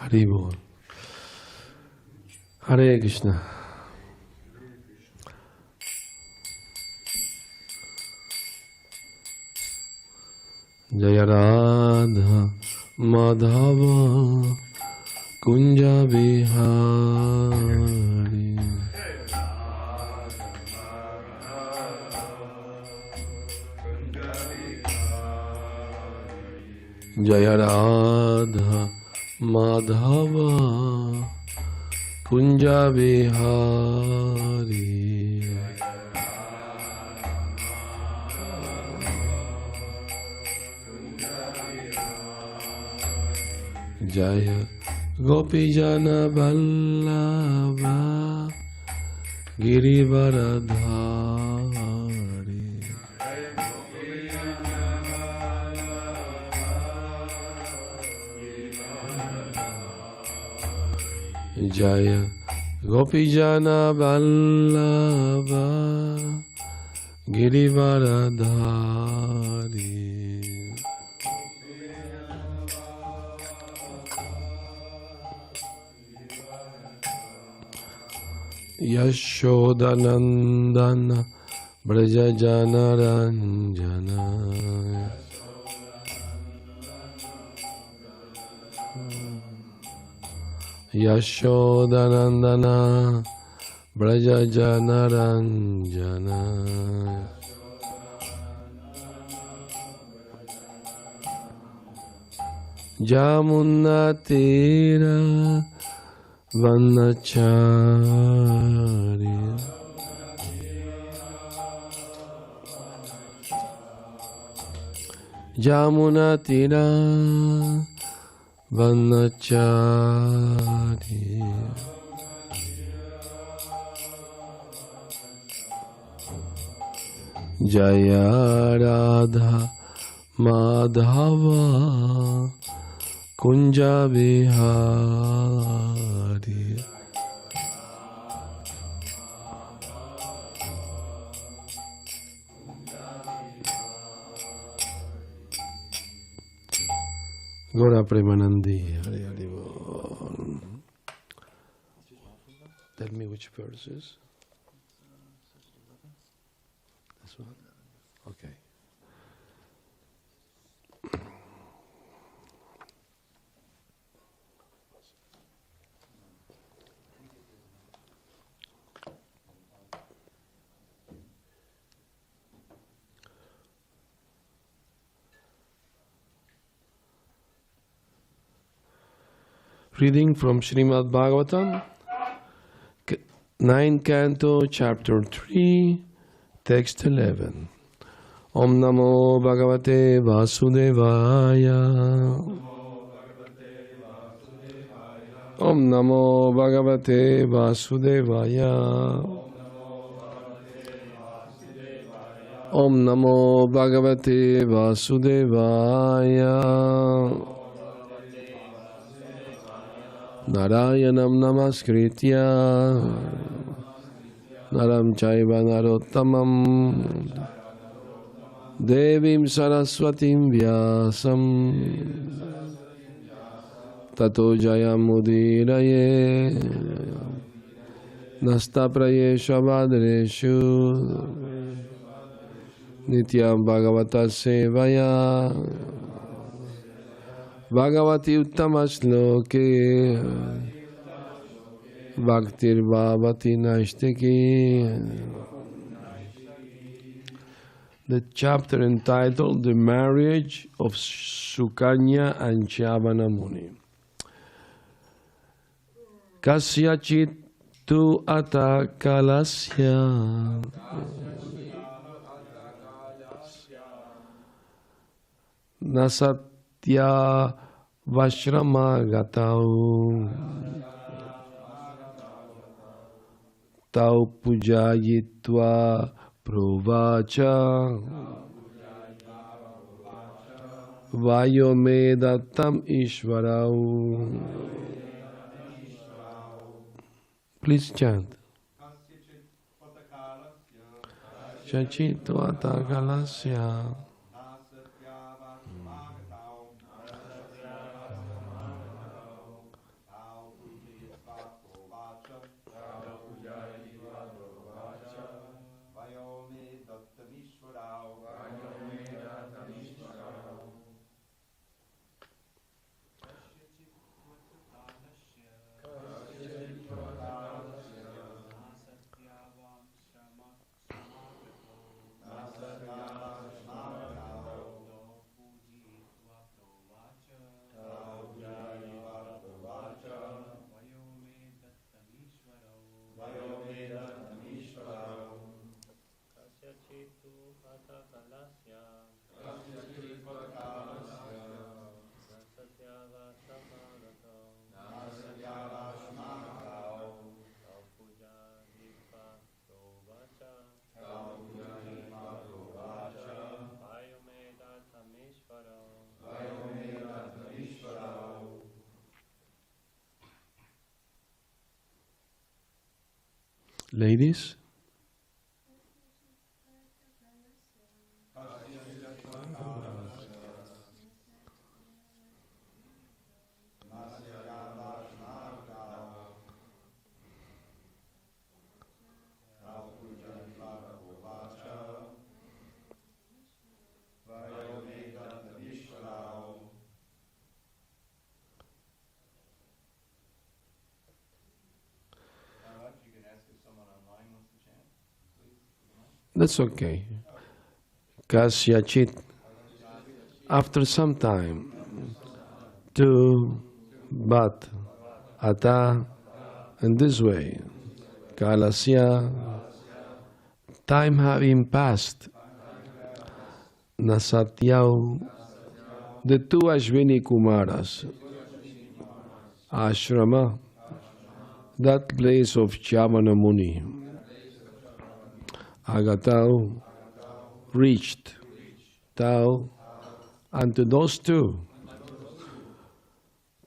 Haribol. Hare Krishna. Jaya Radha Madhava Kunja Bihari. Jaya Radha Madhava Kunja Bihari. Jaya Gopijana Vallabha Girivaradhari. Jaya Gopijana Vallabha Girivaradhari. Yashodanandana Brajajana Ranjana. Yashodanandana Brajajana Ranjana. Jamunatira Vanacharya. Jamunatira Vanacharya. Jaya Radha Madhava Kunja Bihari. Gora Premanandi. Hari Hari Bol. Tell me which verses. This one? Okay. Reading from Śrīmad-Bhāgavatam, 9th Canto, Chapter 3, Text 11. Om Namo Bhagavate Vasudevaya. Om Namo Bhagavate Vasudevaya. Om Namo Bhagavate Vasudevaya. Narayanam Namaskritya Naram Chaiva Narottamam Devim Saraswatim Vyasam Tato Jayam Udiraye Nastaprayesha Vadreshu Nityam Bhagavata Sevaya Bhagavati Uttamasloke Bhaktir Bhavati Nashtaki. The chapter entitled The Marriage of Sukanya and Chavana Muni. Kasyachit tu ata kalasya Nasatya Vashrama Gatau Tau Pujayitva Provacha Vayomedatam Ishvarau. Please chant. Chachito Atakalasya Ladies? That's okay. Kasyachit. After some time, tu, but, ata, and this way, kalasya, time having passed, nasatyau, the two Ashwini Kumaras, ashrama, that place of Chavana Muni, agatau, reached, tau, and to those two,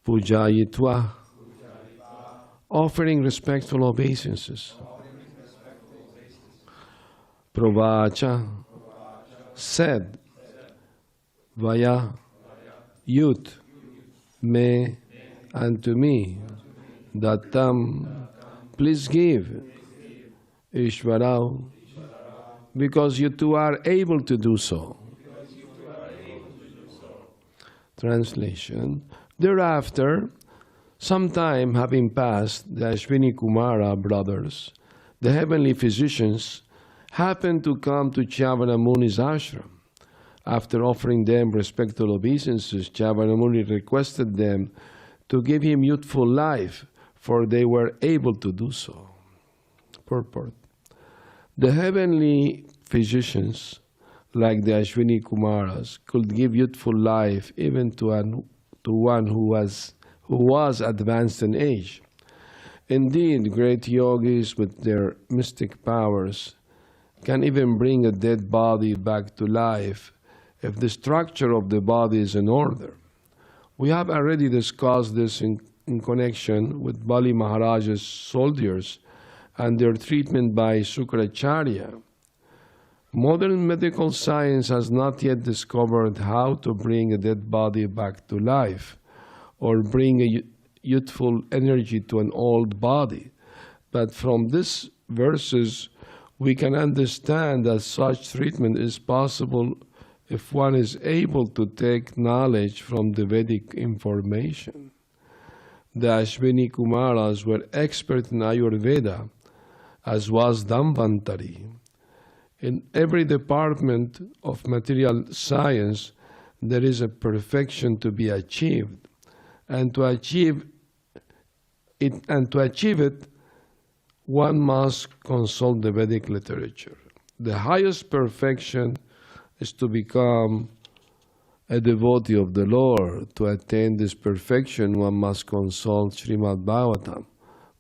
pujayitva, offering respectful obeisances, pravacha, said, vaya, youth, me, and to me, datam, please give, ishvarau, because you two are able to do so. Translation. Thereafter, some time having passed, the Ashwini Kumara brothers, the heavenly physicians, happened to come to Chavana Muni's ashram. After offering them respectful obeisances, Chavana Muni requested them to give him youthful life, for they were able to do so. Purport. The heavenly physicians, like the Ashwini Kumaras, could give youthful life even to one who was advanced in age. Indeed, great yogis with their mystic powers can even bring a dead body back to life if the structure of the body is in order. We have already discussed this in connection with Bali Maharaja's soldiers and their treatment by Sukracharya. Modern medical science has not yet discovered how to bring a dead body back to life or bring a youthful energy to an old body. But from these verses, we can understand that such treatment is possible if one is able to take knowledge from the Vedic information. The Ashwini Kumaras were expert in Ayurveda, as was Dhanvantari. In every department of material science, there is a perfection to be achieved, and to achieve it, one must consult the Vedic literature. The highest perfection is to become a devotee of the Lord. To attain this perfection, one must consult Śrīmad-Bhāgavatam,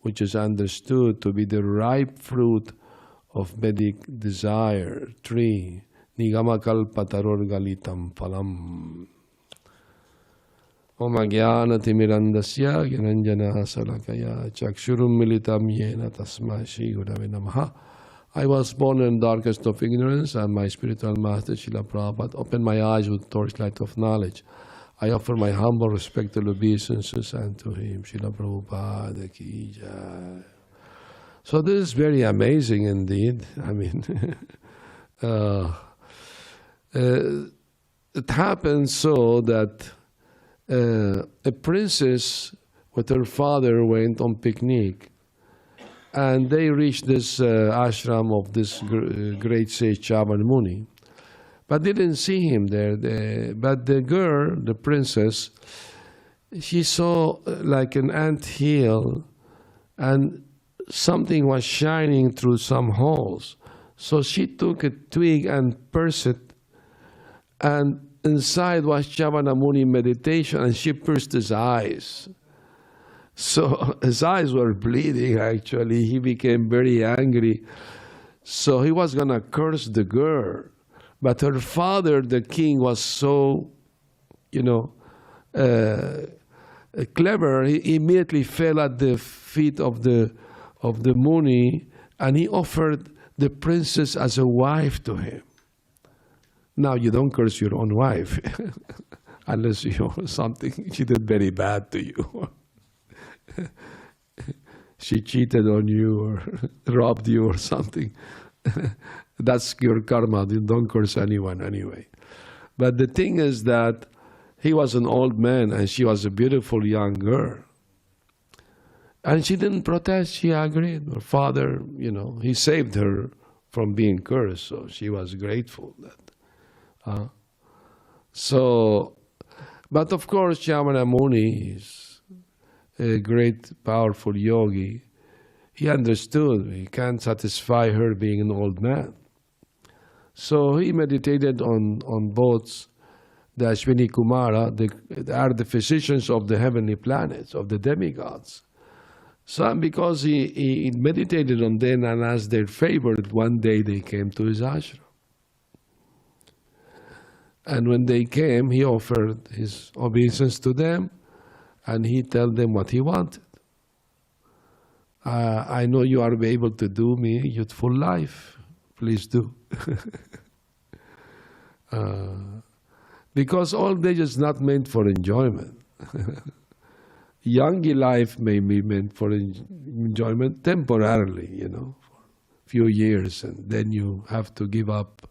which is understood to be the ripe fruit of Vedic desire. 3. Nigamakalpataror galitam phalam. Om Ajnana-timirandasya Gyananjana Salakaya Chakshurum militam yena tasmai Shri Gurave Namaha. I was born in darkest of ignorance, and my spiritual master Srila Prabhupada opened my eyes with torchlight of knowledge. I offer my humble respectful obeisances unto him. Srila Prabhupada ki jai. So this is very amazing indeed. I mean, it happened so that a princess with her father went on picnic, and they reached this ashram of this great sage Chavana Muni, but they didn't see him there. But the girl, the princess, she saw like an ant hill, and something was shining through some holes. So she took a twig and pierced it, and inside was Chavana Muni meditation, and she pierced his eyes. So his eyes were bleeding actually. He became very angry. So he was going to curse the girl. But her father, the king, was so, clever. He immediately fell at the feet of the Muni and he offered the princess as a wife to him. Now, you don't curse your own wife unless something she did very bad to you. She cheated on you or robbed you or something. That's your karma. You don't curse anyone anyway. But the thing is that he was an old man and she was a beautiful young girl. And she didn't protest, she agreed. Her father, he saved her from being cursed, so she was grateful. But of course, Shakyamuni Muni is a great, powerful yogi. He understood he can't satisfy her being an old man. So he meditated on both the Ashwini Kumara, they are the physicians of the heavenly planets, of the demigods. So because he meditated on them and as their favorite, one day they came to his ashram. And when they came, he offered his obeisance to them and he told them what he wanted. I know you are able to do me youthful life. Please do. Because old age is not meant for enjoyment. Young life may be meant for enjoyment temporarily, for a few years, and then you have to give up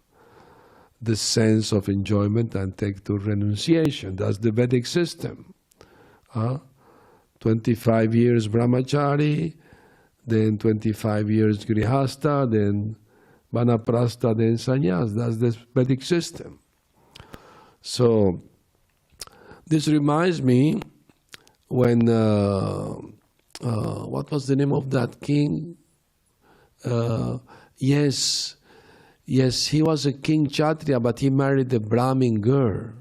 the sense of enjoyment and take to renunciation. That's the Vedic system. 25 years brahmachari, then 25 years grihastha, then vanaprastha, then sannyas. That's the Vedic system. So this reminds me when, what was the name of that king? Yes, he was a king Kshatriya, but he married a Brahmin girl.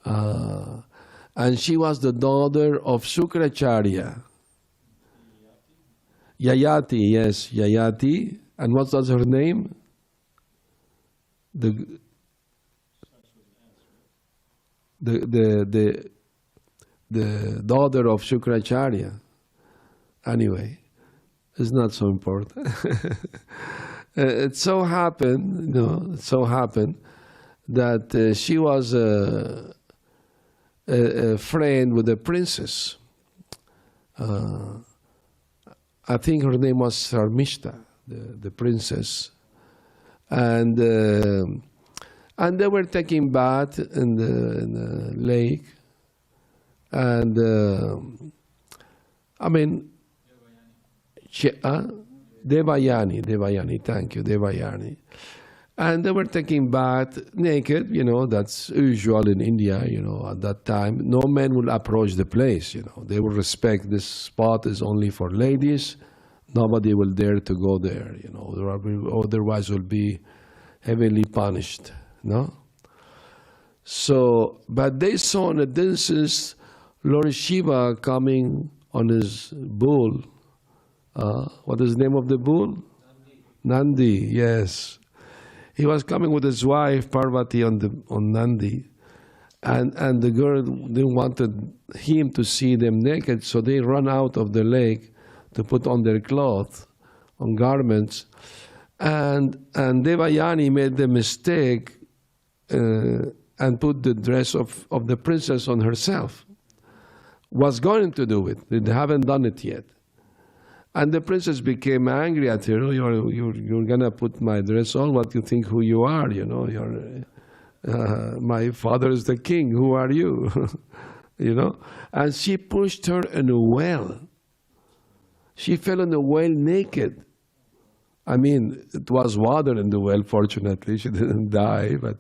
And she was the daughter of Shukracharya. Yayati, yes, Yayati. And what was her name? The daughter of Shukracharya. Anyway, it's not so important. It so happened that she was a friend with the princess. I think her name was Sarmishta, the princess, and they were taking bath in the lake, and Devayani, thank you, Devayani. And they were taking bath naked, that's usual in India, at that time. No man will approach the place, They will respect this spot is only for ladies. Nobody will dare to go there, otherwise will be heavily punished, no? So, but they saw in the distance Lord Shiva coming on his bull. What is the name of the bull? Nandi, yes. He was coming with his wife Parvati on Nandi, and the girl didn't want him to see them naked, so they run out of the lake to put on their clothes, on garments, and Devayani made the mistake and put the dress of the princess on herself. Was going to do it, they haven't done it yet. And the princess became angry at her. You're gonna put my dress on? What do you think who you are? My father is the king. Who are you? And she pushed her in a well. She fell in the well naked. It was water in the well. Fortunately, she didn't die, but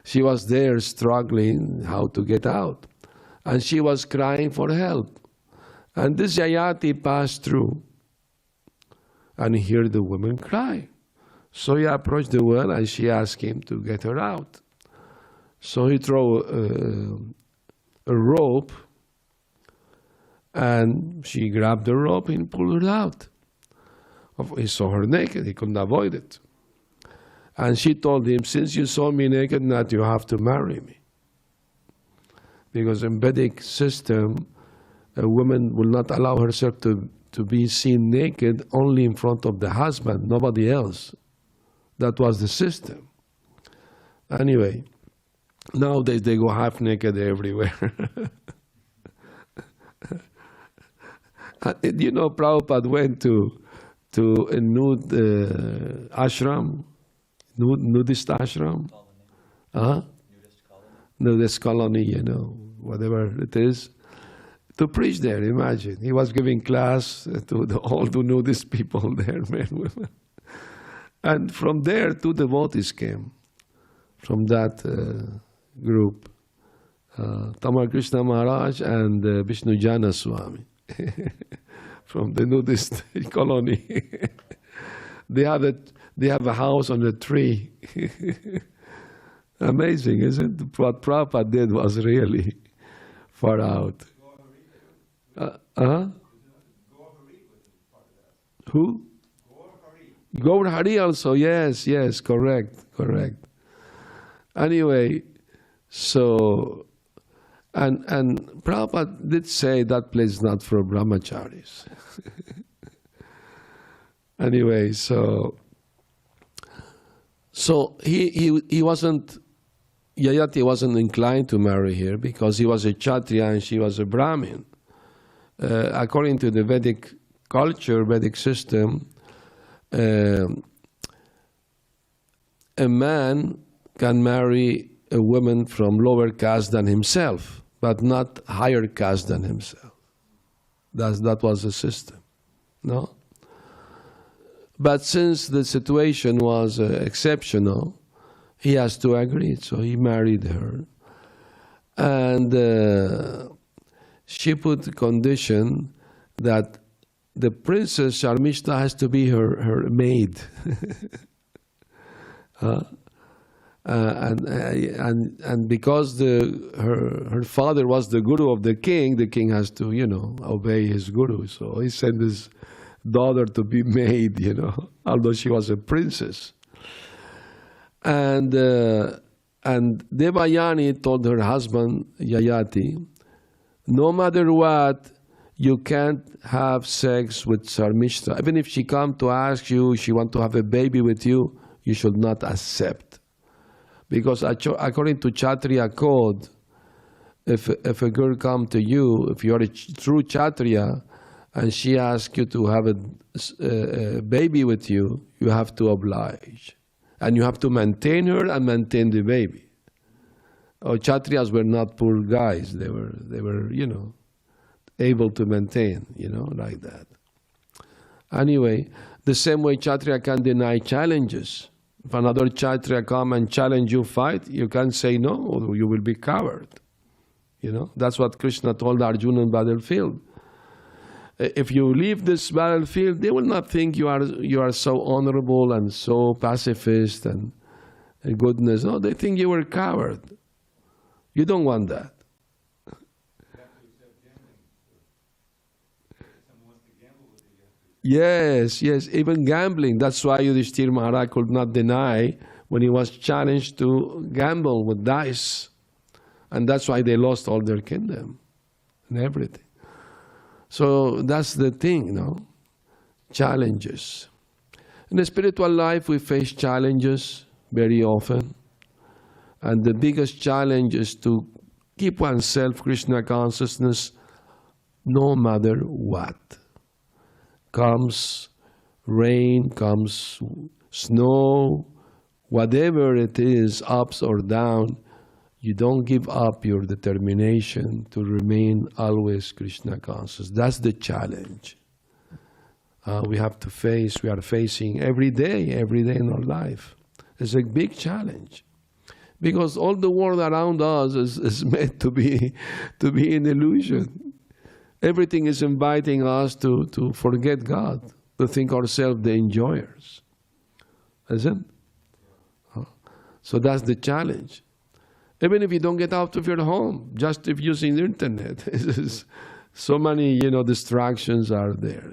she was there struggling how to get out, and she was crying for help. And this Yayati passed through. And he heard the woman cry. So he approached the well and she asked him to get her out. So he threw a rope and she grabbed the rope and pulled her out. He saw her naked, he couldn't avoid it. And she told him, since you saw me naked, now you have to marry me. Because in Vedic system, a woman will not allow herself to to be seen naked only in front of the husband, nobody else. That was the system. Anyway, nowadays they go half naked everywhere. You know, Prabhupada went to a nude ashram, nudist ashram. Nudist colony, you know, whatever it is, to preach there. Imagine, he was giving class to all the nudist people there, men, women. And from there, 2 devotees came from that group, Tamar Krishna Maharaj and Vishnu Jana Swami, from the nudist colony. They have a house on a tree. Amazing, isn't it? What Prabhupada did was really far out. Who? Gaur Hari also, yes, correct. Anyway, so, and Prabhupada did say that place is not for brahmacharis. Anyway, so he wasn't, Yayati wasn't inclined to marry her because he was a Kshatriya and she was a Brahmin. According to the Vedic culture, Vedic system, a man can marry a woman from lower caste than himself, but not higher caste than himself. That was the system, no? But since the situation was exceptional, he has to agree, so he married her. And she put the condition that the princess Sharmishta has to be her maid. And because her father was the guru of the king has to, obey his guru. So he sent his daughter to be maid, although she was a princess. And Devayani told her husband, Yayati, no matter what, you can't have sex with Sarmishta. Even if she come to ask you, she want to have a baby with you, you should not accept. Because according to Kshatriya code, if a girl come to you, if you are a true Kshatriya, and she asks you to have a baby with you, you have to oblige. And you have to maintain her and maintain the baby. Kshatriyas were not poor guys. They were, able to maintain, like that. Anyway, the same way Kshatriya can deny challenges. If another Kshatriya come and challenge you fight, you can't say no, or you will be coward. That's what Krishna told Arjuna in battlefield. If you leave this battlefield, they will not think you are so honorable and so pacifist and goodness. No, they think you were a coward. You don't want that. Yes, even gambling. That's why Yudhishthira Maharaj could not deny when he was challenged to gamble with dice. And that's why they lost all their kingdom and everything. So that's the thing, challenges. In the spiritual life, we face challenges very often. And the biggest challenge is to keep oneself Krishna consciousness no matter what. Comes rain, comes snow, whatever it is, ups or down, you don't give up your determination to remain always Krishna conscious. That's the challenge we are facing every day in our life. It's a big challenge. Because all the world around us is meant to be an illusion. Everything is inviting us to forget God, to think ourselves the enjoyers. Isn't it? So that's the challenge. Even if you don't get out of your home, just if using the internet, so many distractions are there.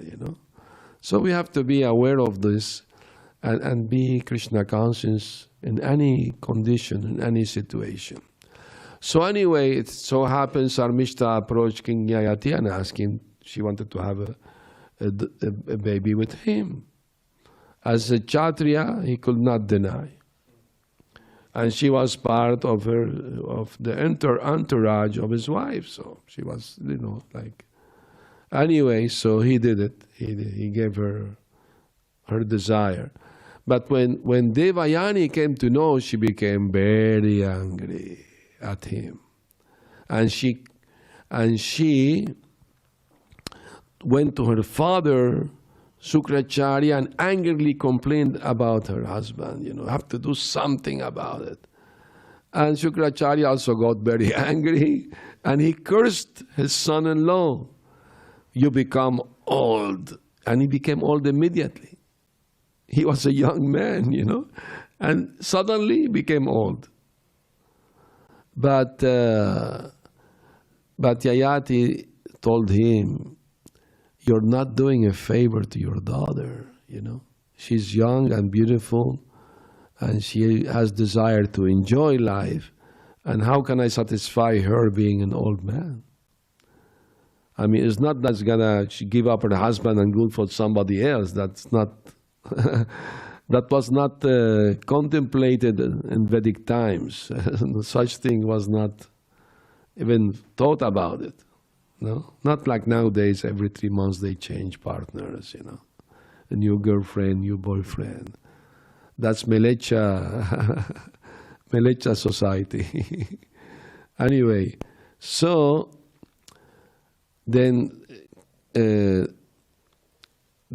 So we have to be aware of this and be Krishna conscious in any condition, in any situation. So anyway, it so happens Sarmishta approached King Yayati and asked him, she wanted to have a baby with him. As a Kshatriya, he could not deny. And she was part of the entourage of his wife, so she was, like... Anyway, so he did it. He gave her desire. But when Devayani came to know, she became very angry at him. And she went to her father, Sukracharya, and angrily complained about her husband. Have to do something about it. And Sukracharya also got very angry, and he cursed his son-in-law. You become old. And he became old immediately. He was a young man, and suddenly he became old. But Yayati told him, you're not doing a favor to your daughter, She's young and beautiful, and she has desire to enjoy life. And how can I satisfy her being an old man? I mean, it's not that's gonna give up her husband and go for somebody else. That's not, that was not contemplated in Vedic times. Such thing was not even thought about it. No, not like nowadays. Every 3 months they change partners. A new girlfriend, new boyfriend. That's Melecha, Melecha society. Anyway, so then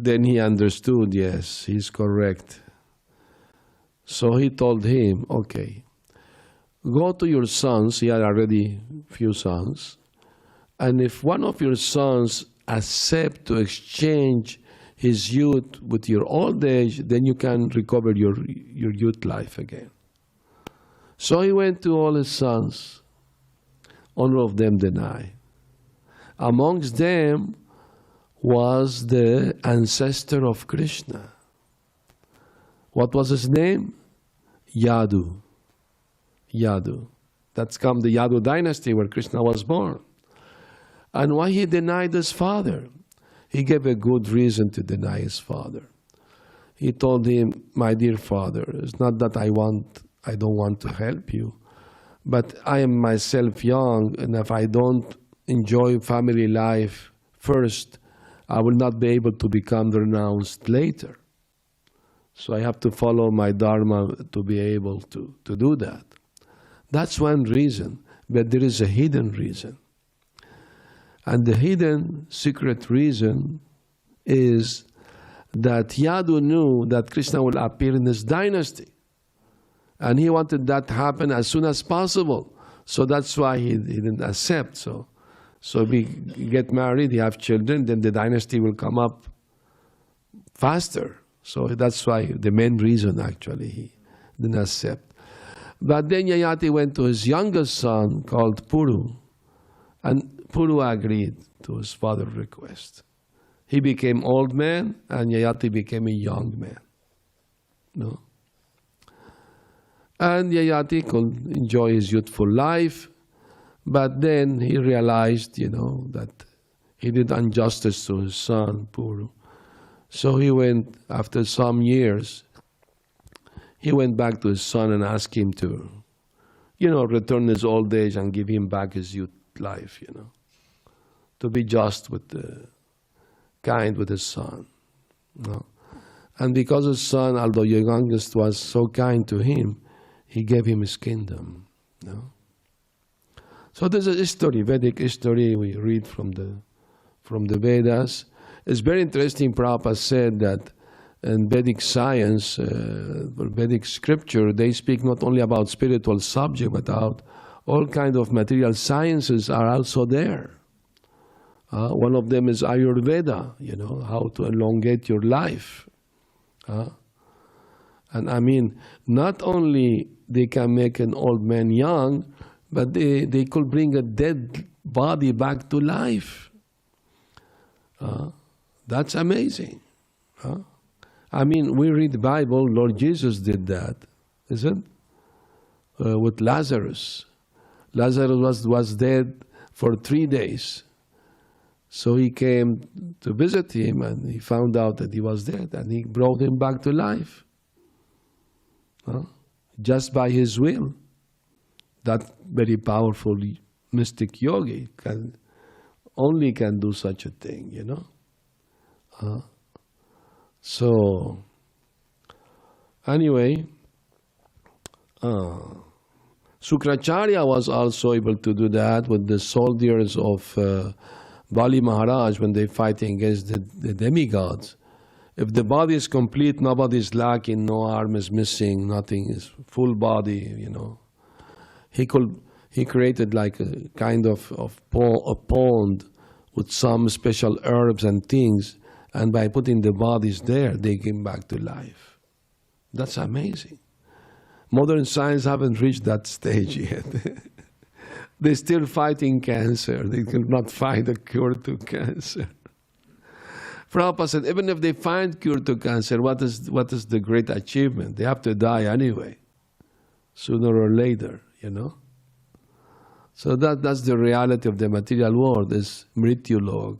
he understood. Yes, he's correct. So he told him, okay, go to your sons. He had already few sons. And if one of your sons accept to exchange his youth with your old age, then you can recover your youth life again. So he went to all his sons. All of them denied. Amongst them was the ancestor of Krishna. What was his name? Yadu. Yadu. That's come the Yadu dynasty where Krishna was born. And why he denied his father? He gave a good reason to deny his father. He told him, my dear father, it's not that I don't want to help you, but I am myself young, and if I don't enjoy family life first, I will not be able to become renounced later. So I have to follow my dharma to be able to do that. That's one reason, but there is a hidden reason. And the hidden secret reason is that Yadu knew that Krishna will appear in his dynasty. And he wanted that to happen as soon as possible. So that's why he didn't accept. So we get married, he have children, then the dynasty will come up faster. So that's why the main reason actually he didn't accept. But then Yayati went to his youngest son called Puru. And Puru agreed to his father's request. He became old man and Yayati became a young man. No? And Yayati could enjoy his youthful life, but then he realized, that he did injustice to his son, Puru. So he went, after some years, he went back to his son and asked him to, return his old age and give him back his youth life, to be just kind with his son. No? And because his son, although the youngest, was so kind to him, he gave him his kingdom. No? So there's a history, Vedic history we read from the Vedas. It's very interesting. Prabhupada said that in Vedic science, Vedic scripture, they speak not only about spiritual subject, but about all kinds of material sciences are also there. One of them is Ayurveda, how to elongate your life. And I mean, not only they can make an old man young, but they could bring a dead body back to life. That's amazing. I mean, we read the Bible, Lord Jesus did that, isn't it? With Lazarus. Lazarus was dead for 3 days. So he came to visit him, and he found out that he was dead, and he brought him back to life. Just by his will. That very powerful mystic yogi only can do such a thing, you know. So, anyway, Sukracharya was also able to do that with the soldiers of Bali Maharaj when they fighting against the demigods. If the body is complete, nobody is lacking, no arm is missing, nothing is full body, you know. He created like a kind of a pond with some special herbs and things, and by putting the bodies there, they came back to life. That's amazing. Modern science haven't reached that stage yet. They're still fighting cancer. They cannot find a cure to cancer. Prabhupada said, even if they find cure to cancer, what is the great achievement? They have to die anyway, sooner or later, you know. So that's the reality of the material world, is Mrityulok,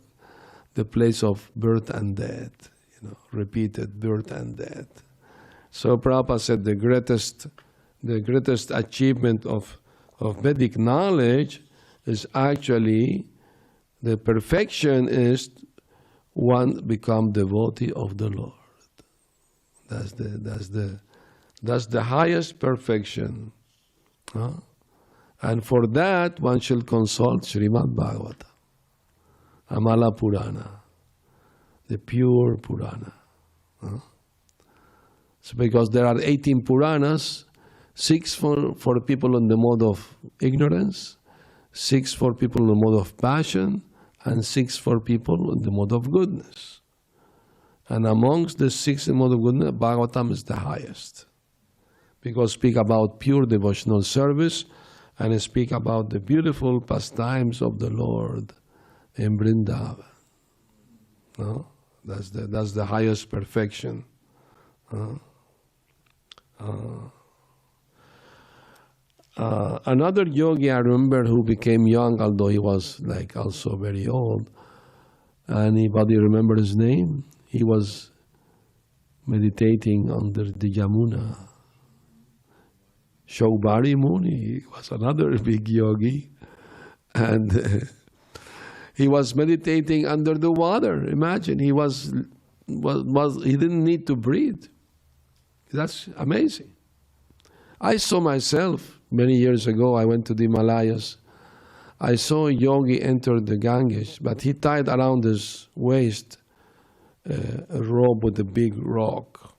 the place of birth and death, you know, repeated birth and death. So Prabhupada said the greatest achievement of Vedic knowledge is actually the perfection is one become devotee of the Lord. That's the highest perfection. And for that one shall consult Śrīmad-Bhāgavatam, Amala Purana, the pure Purana. So because there are 18 Puranas, 6 for people in the mode of ignorance, 6 for people in the mode of passion, and 6 for people in the mode of goodness. And amongst the 6 in the mode of goodness, Bhagavatam is the highest. Because speak about pure devotional service, and speak about the beautiful pastimes of the Lord in Vrindavan. No? That's the highest perfection. Another yogi I remember who became young, although he was like also very old. Anybody remember his name? He was meditating under the Yamuna. Shaubari Muni was another big yogi, and he was meditating under the water. Imagine, he he didn't need to breathe. That's amazing. I saw myself many years ago. I went to the Himalayas. I saw a yogi enter the Ganges, but he tied around his waist a rope with a big rock.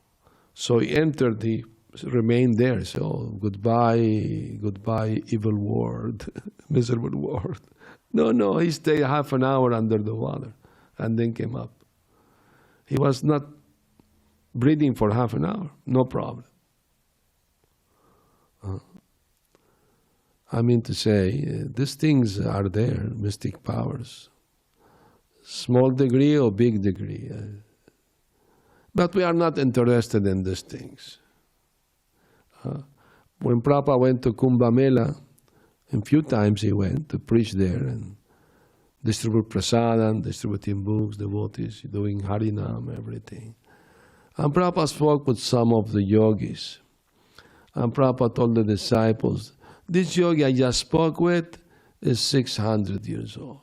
So he entered, he remained there. So goodbye, evil world, miserable world. No, he stayed half an hour under the water and then came up. He was not breathing for half an hour, no problem. I mean to say, these things are there, mystic powers. Small degree or big degree. But we are not interested in these things. When Prabhupada went to Kumbh Mela, a few times he went to preach there and distribute prasadam, distributing books, devotees, doing Harinam, everything. And Prabhupada spoke with some of the yogis. And Prabhupada told the disciples, this yogi I just spoke with is 600 years old.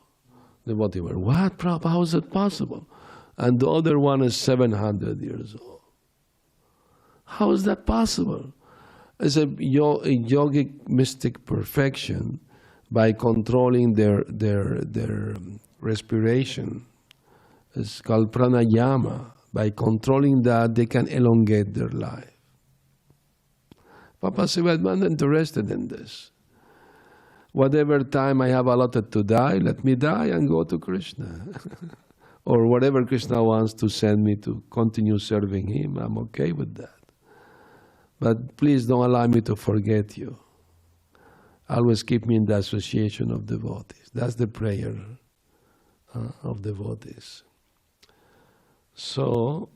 The devotee were, what, Prabhupada, how is it possible? And the other one is 700 years old. How is that possible? It's a yogic mystic perfection by controlling their respiration. It's called pranayama. By controlling that, they can elongate their life. Papa said, I'm not interested in this. Whatever time I have allotted to die, let me die and go to Krishna. Or whatever Krishna wants to send me to continue serving him, I'm okay with that. But please don't allow me to forget you. Always keep me in the association of devotees. That's the prayer of devotees. So,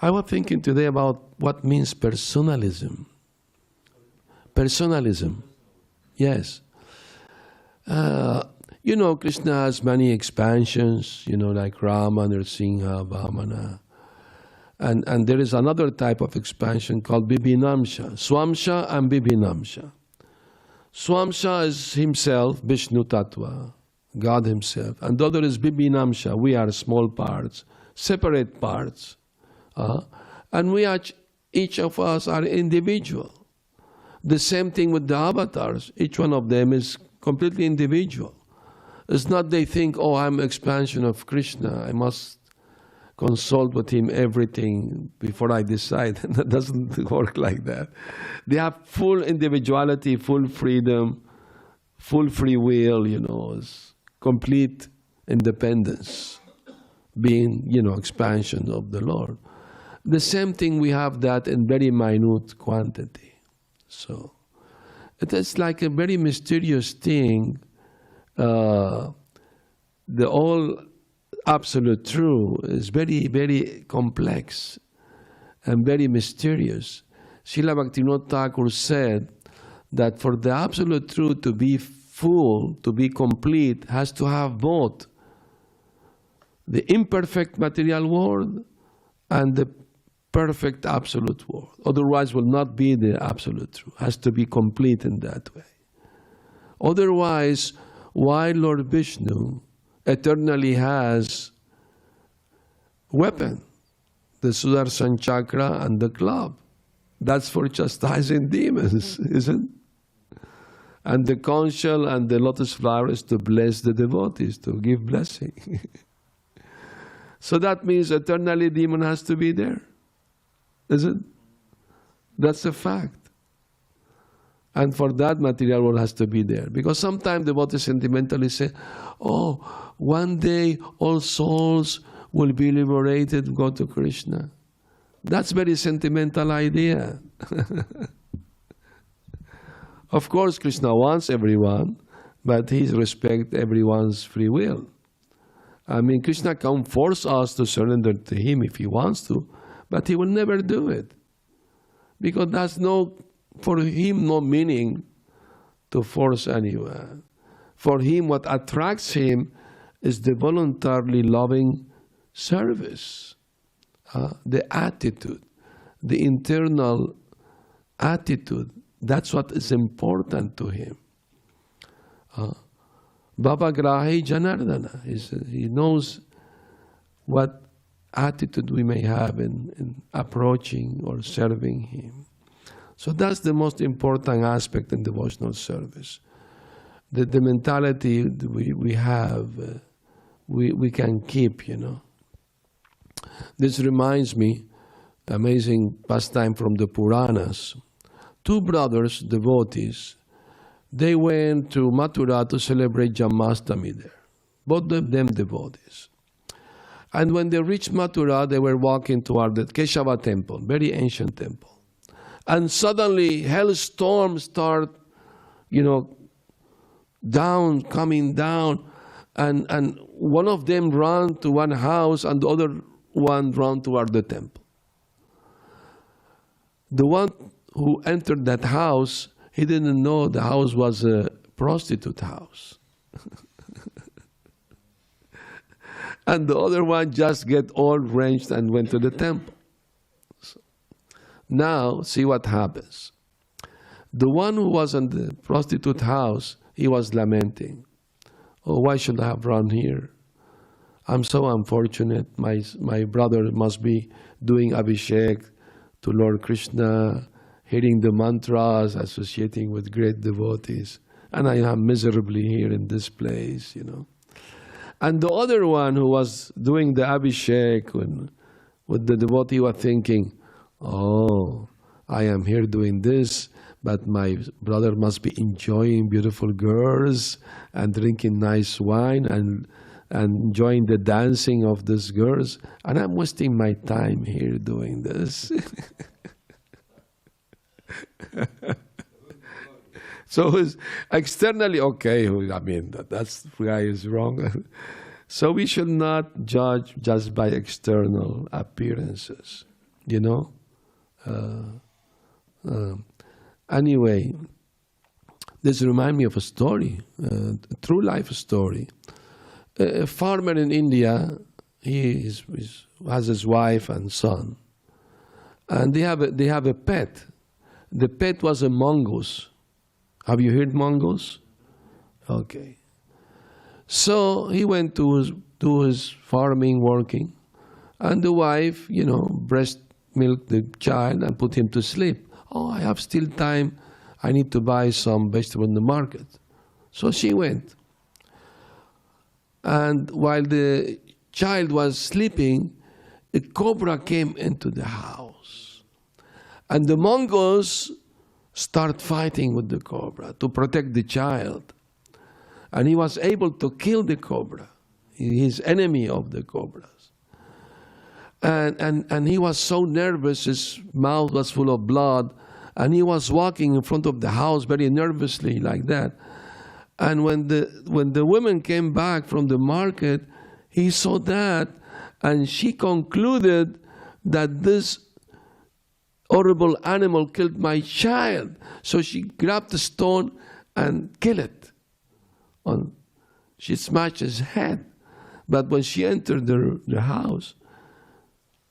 I was thinking today about what means personalism. Personalism, yes. You know, Krishna has many expansions, you know, like Rama, Nrsimha, Vamana. And there is another type of expansion called Bibhinamsha, Swamsha and Bibhinamsha. Swamsha is himself, Vishnu Tattva, God himself. And the other is Bibhinamsha, we are small parts, separate parts. And we are, each of us are individual. The same thing with the avatars. Each one of them is completely individual. It's not they think, oh, I'm expansion of Krishna, I must consult with him everything before I decide. That doesn't work like that. They have full individuality, full freedom, full free will, you know, complete independence, being, you know, expansion of the Lord. The same thing, we have that in very minute quantity. So it is like a very mysterious thing. The all absolute truth is very, very complex and very mysterious. Srila Bhaktivinoda Thakur said that for the absolute truth to be full, to be complete, has to have both the imperfect material world and the perfect absolute world. Otherwise will not be the absolute truth. Has to be complete in that way. Otherwise, why Lord Vishnu eternally has weapon, the Sudarshan Chakra and the club? That's for chastising demons, isn't it? And the conch shell and the lotus flower is to bless the devotees, to give blessing. So that means eternally demon has to be there, isn't it? That's a fact. And for that, material world has to be there. Because sometimes devotees sentimentally say, oh, one day all souls will be liberated, go to Krishna. That's very sentimental idea. Of course, Krishna wants everyone, but he respects everyone's free will. I mean, Krishna can force us to surrender to him if he wants to, but he will never do it. Because that's for him, no meaning to force anyone. For him, what attracts him is the voluntarily loving service, the attitude, the internal attitude. That's what is important to him. Bhava Grahi Janardana. He knows what attitude we may have in approaching or serving him. So that's the most important aspect in devotional service. The mentality we have, we can keep, you know. This reminds me, amazing pastime from the Puranas. Two brothers, devotees, they went to Mathura to celebrate Janmashtami there. Both of them devotees. And when they reached Mathura, they were walking toward the Keshava temple, very ancient temple. And suddenly, hailstorms start, you know, coming down. And one of them ran to one house and the other one ran toward the temple. The one who entered that house, he didn't know the house was a prostitute house. And the other one just get all wrenched and went to the temple. Now, see what happens. The one who was in the prostitute house, he was lamenting. Oh, why should I have run here? I'm so unfortunate. My brother must be doing Abhishek to Lord Krishna, hearing the mantras, associating with great devotees. And I am miserably here in this place, you know. And the other one who was doing the Abhishek with the devotee was thinking, oh, I am here doing this, but my brother must be enjoying beautiful girls and drinking nice wine and enjoying the dancing of these girls, and I'm wasting my time here doing this. So it's externally okay. I mean, that's guy is wrong. So we should not judge just by external appearances, you know. Anyway, This reminds me of a story, a true life story. A farmer in India, he has his wife and son, and they have a pet. The pet was a mongoose. Have you heard mongoose? Okay. So he went to his farming, working, and the wife, breast milked the child and put him to sleep. Oh, I have still time. I need to buy some vegetable in the market. So she went. And while the child was sleeping, a cobra came into the house. And the mongoose start fighting with the cobra to protect the child. And he was able to kill the cobra. He's enemy of the cobras. And he was so nervous, his mouth was full of blood, and he was walking in front of the house very nervously like that. And when the woman came back from the market, he saw that, and she concluded that this horrible animal killed my child. So she grabbed the stone and killed it. She smashed his head. But when she entered the house,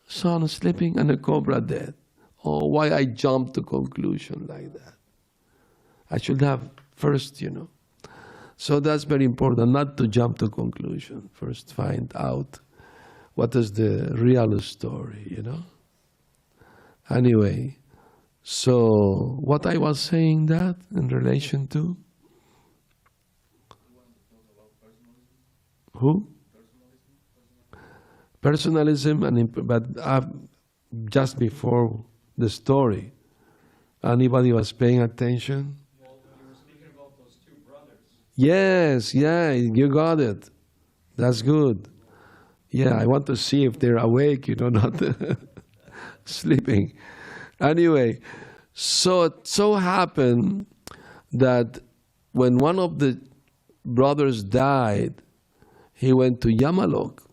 son sleeping and a cobra dead. Oh, why I jumped to conclusion like that? I should have first, So that's very important, not to jump to conclusion. First find out what is the real story, Anyway, so what I was saying that in relation to? Who? Personalism, but just before the story, anybody was paying attention? Well, you were speaking about those two brothers. Yes, yeah, you got it. That's good. Yeah, I want to see if they're awake, not sleeping. Anyway, so it so happened that when one of the brothers died, he went to Yamalok.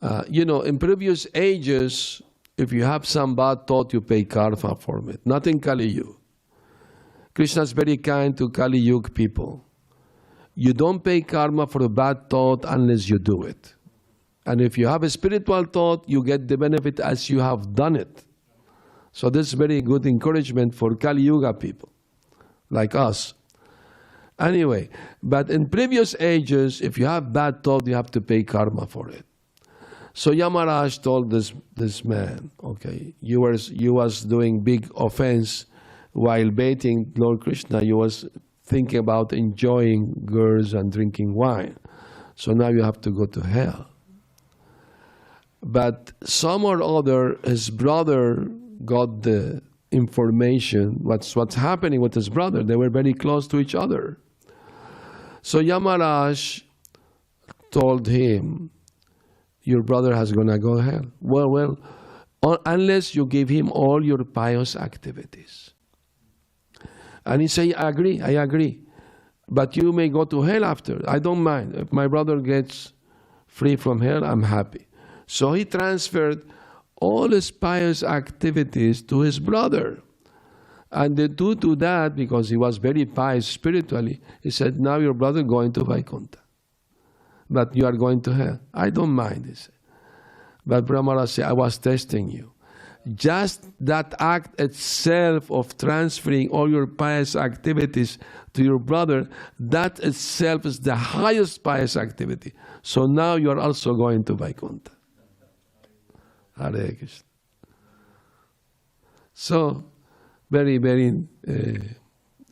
In previous ages, if you have some bad thought, you pay karma for it. Not in Kali Yuga. Krishna is very kind to Kali Yuga people. You don't pay karma for a bad thought unless you do it. And if you have a spiritual thought, you get the benefit as you have done it. So this is very good encouragement for Kali Yuga people, like us. Anyway, but in previous ages, if you have bad thought, you have to pay karma for it. So Yamaraj told this man, okay, you was doing big offense while baiting Lord Krishna. You was thinking about enjoying girls and drinking wine. So now you have to go to hell. But some or other, his brother got the information, what's happening with his brother. They were very close to each other. So Yamaraj told him, your brother has gonna go to hell. Well, unless you give him all your pious activities. And he said, I agree. But you may go to hell after. I don't mind. If my brother gets free from hell, I'm happy. So he transferred all his pious activities to his brother. And due to that, because he was very pious spiritually, he said, now your brother going to Vaikuntha. But you are going to hell. I don't mind, he said. But Brahmara said, I was testing you. Just that act itself of transferring all your pious activities to your brother, that itself is the highest pious activity. So now you are also going to Vaikuntha. Hare Krishna. So, very, very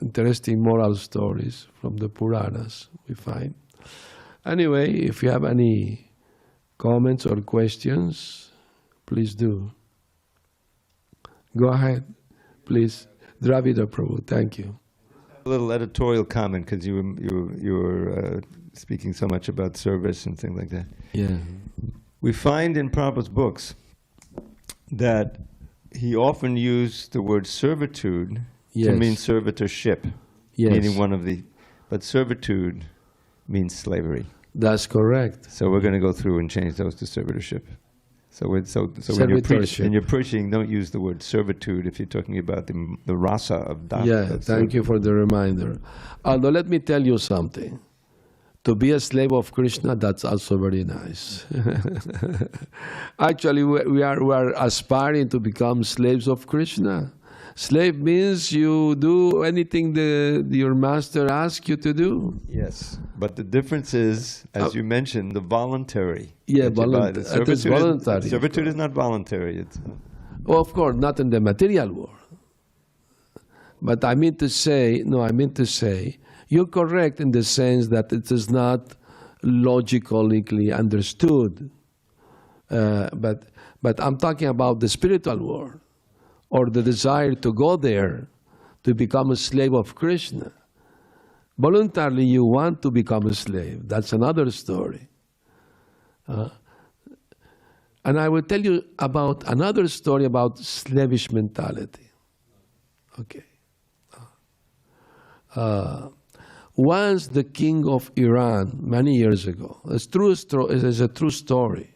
interesting moral stories from the Puranas we find. Anyway, if you have any comments or questions, please do. Go ahead, please. Dravida Prabhu, thank you. A little editorial comment, because you were speaking so much about service and things like that. Yeah. We find in Prabhupada's books that he often used the word servitude to mean servitorship, meaning but servitude means slavery. That's correct. So we're going to go through and change those to servitorship. So when you're preaching, don't use the word servitude if you're talking about the rasa of Dhamma. Yeah, thank you for the reminder. Although let me tell you something. To be a slave of Krishna, that's also very nice. Actually, we are aspiring to become slaves of Krishna. Slave means you do anything your master asks you to do. Yes, but the difference is, as you mentioned, the voluntary. Yeah, voluntary. Servitude is not voluntary. Well, of course, not in the material world. But I mean to say, you're correct in the sense that it is not logically understood. But I'm talking about the spiritual world, or the desire to go there, to become a slave of Krishna. Voluntarily you want to become a slave. That's another story. And I will tell you about another story about slavish mentality. Okay. Once the king of Iran, many years ago, it's a true story,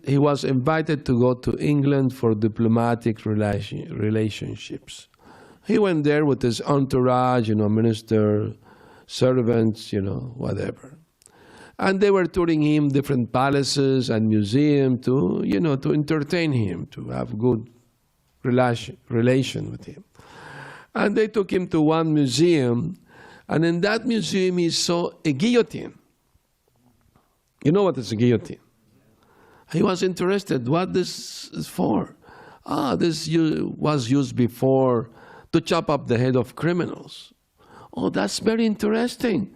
he was invited to go to England for diplomatic relationships. He went there with his entourage, minister, servants, whatever. And they were touring him different palaces and museums to entertain him, to have good relation with him. And they took him to one museum, and in that museum he saw a guillotine. You know what is a guillotine? He was interested. What this is for? This was used before to chop up the head of criminals. Oh, that's very interesting.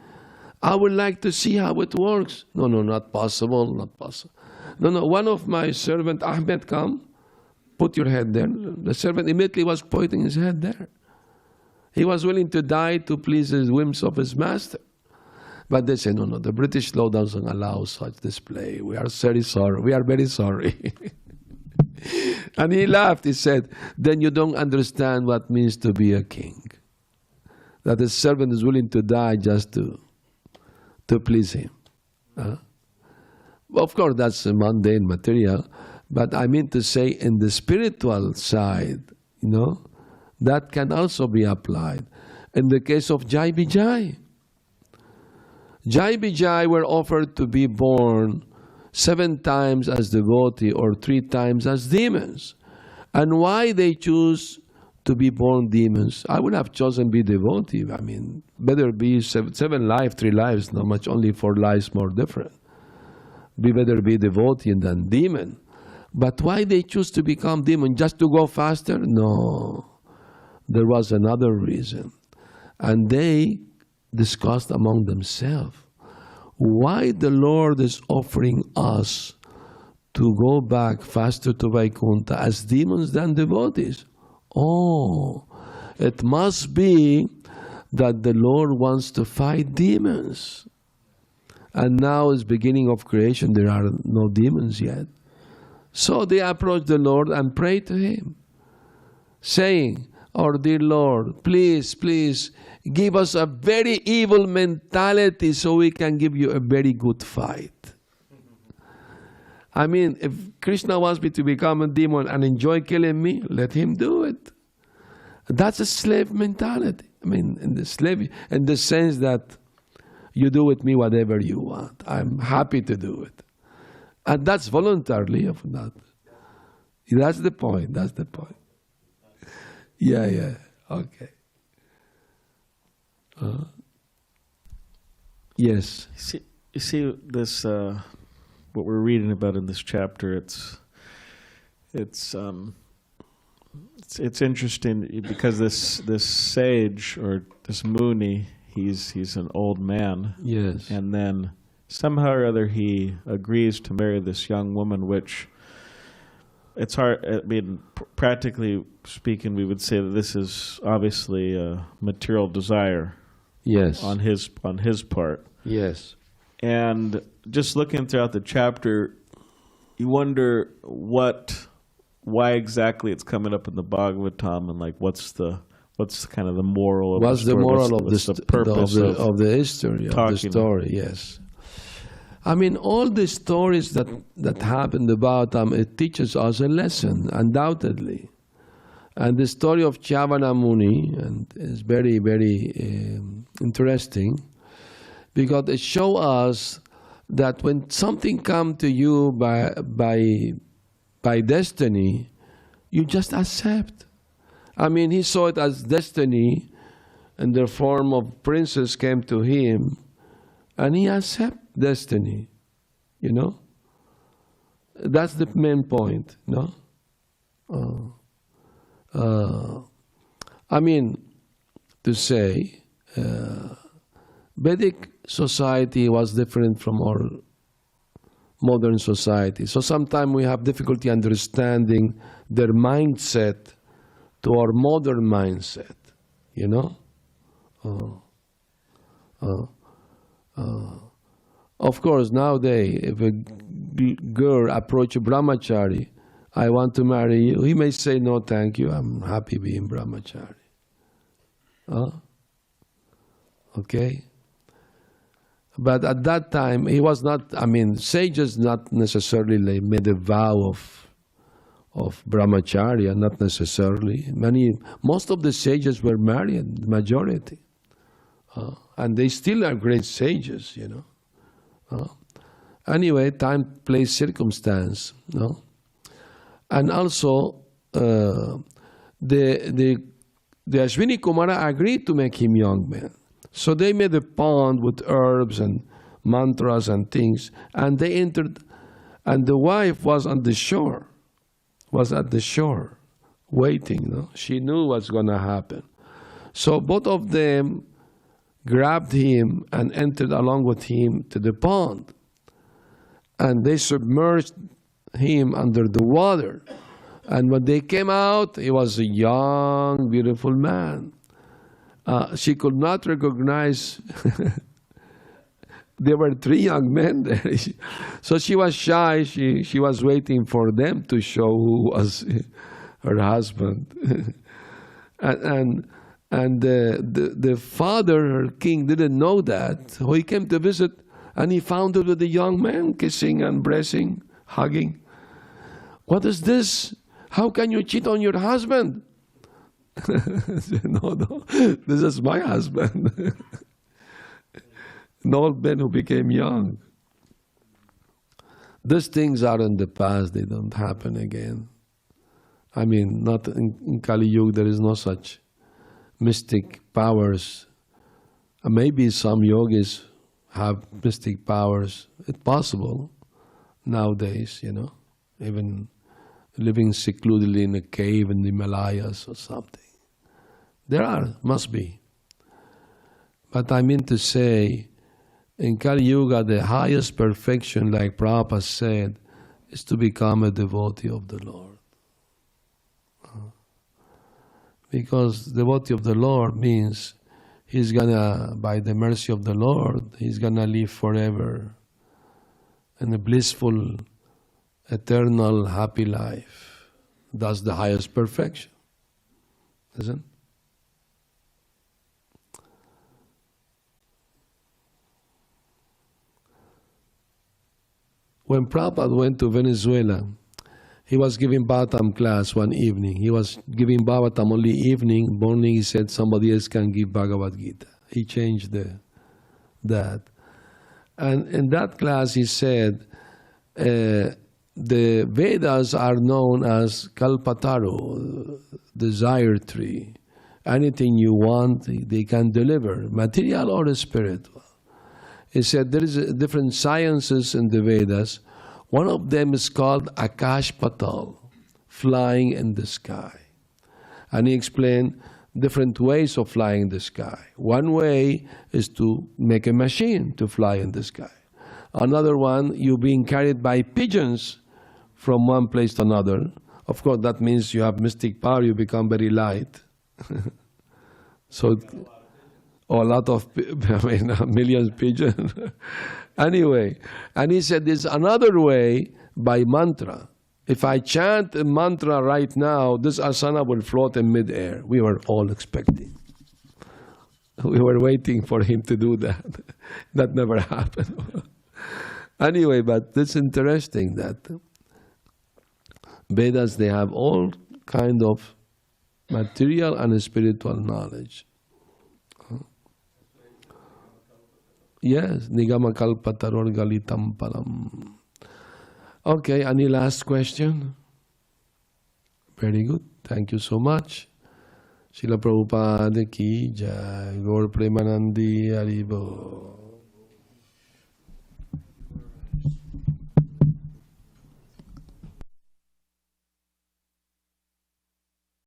I would like to see how it works. No, not possible, not possible. No, one of my servants, Ahmed, come, put your head there. The servant immediately was pointing his head there. He was willing to die to please the whims of his master. But they said, no, the British law doesn't allow such display. We are very sorry. We are very sorry. And he laughed. He said, then you don't understand what it means to be a king. That the servant is willing to die just to please him. Well, of course, that's a mundane material. But I mean to say, in the spiritual side, that can also be applied. In the case of Jai Vijay. Jai Vijay were offered to be born 7 times as devotee or 3 times as demons. And why they choose to be born demons? I would have chosen be devotee. I mean, better be 7 lives, 3 lives, not much, only 4 lives more different. Better be devotee than demon. But why they choose to become demon? Just to go faster? No. There was another reason. And they discussed among themselves why the Lord is offering us to go back faster to Vaikuntha as demons than devotees. Oh, it must be that the Lord wants to fight demons. And now is beginning of creation, there are no demons yet. So they approached the Lord and prayed to Him, saying, "Our dear Lord, please, give us a very evil mentality so we can give you a very good fight." I mean, if Krishna wants me to become a demon and enjoy killing me, let him do it. That's a slave mentality. I mean, in the sense that you do with me whatever you want. I'm happy to do it. And that's voluntarily of that. That's the point. Yeah. Okay. Yes. You see this, what we're reading about in this chapter, it's interesting because this sage or this Muni, he's an old man. Yes. And then somehow or other he agrees to marry this young woman, which it's hard. I mean, practically speaking, we would say that this is obviously a material desire. Yes. On his part. Yes. And just looking throughout the chapter, you wonder why exactly it's coming up in the Bhagavatam, and like what's kind of the moral of what's the story? The moral what's the purpose of the history of the story? Yes. I mean, all the stories that happened about them, it teaches us a lesson, undoubtedly. And the story of Chavana Muni is very, very interesting, because it shows us that when something comes to you by destiny, you just accept. I mean, he saw it as destiny, and the form of princess came to him, and he accepted destiny, you know. That's the main point, no? I mean, to say, Vedic society was different from our modern society. So sometimes we have difficulty understanding their mindset to our modern mindset, you know? Of course, nowadays, if a girl approaches a brahmachari, I want to marry you, he may say, no, thank you, I'm happy being brahmachari. Okay? But at that time, he was not, I mean, sages not necessarily made a vow of brahmacharya, not necessarily. Most of the sages were married, the majority. And they still are great sages, you know. Anyway, time, place, circumstance, no? And also, the Ashwini Kumara agreed to make him young man. So they made a pond with herbs and mantras and things, and they entered, and the wife was on the shore, waiting. No? She knew what's going to happen. So both of them grabbed him and entered along with him to the pond. And they submerged him under the water. And when they came out, he was a young, beautiful man. She could not recognize, there were 3 young men there. So she was shy. She was waiting for them to show who was her husband. and the father, her king, didn't know that. So he came to visit, and he found her with a young man, kissing, embracing, hugging. What is this? How can you cheat on your husband? No, this is my husband. An old man who became young. These things are in the past, they don't happen again. I mean, not in Kali Yuga, there is no such mystic powers. Maybe some yogis have mystic powers. It's possible nowadays, you know, even living secludedly in a cave in the Himalayas or something. Must be. But I mean to say, in Kali Yuga, the highest perfection, like Prabhupada said, is to become a devotee of the Lord. Because devotee of the Lord means he's gonna, by the mercy of the Lord, he's gonna live forever in a blissful, eternal, happy life. That's the highest perfection, isn't it? When Prabhupada went to Venezuela, he was giving Bhagavatam class one evening. He was giving Bhagavatam only evening. Morning he said somebody else can give Bhagavad Gita. He changed that. And in that class he said, the Vedas are known as Kalpataru, desire tree. Anything you want, they can deliver, material or spiritual. He said there is different sciences in the Vedas. One of them is called Akash Patal, flying in the sky. And he explained different ways of flying in the sky. One way is to make a machine to fly in the sky. Another one, you being carried by pigeons from one place to another. Of course, that means you have mystic power, you become very light. So, a lot of, millions of pigeons. Anyway, and he said there's another way by mantra. If I chant a mantra right now, this asana will float in midair. We were all expecting. We were waiting for him to do that. That never happened. Anyway, but it's interesting that Vedas, they have all kind of material and spiritual knowledge. Yes, Nigama Kalpataror Galitam Palam. Okay, any last question? Very good. Thank you so much. Srila Prabhupada ki jai. Gaur Premanandi Haribo.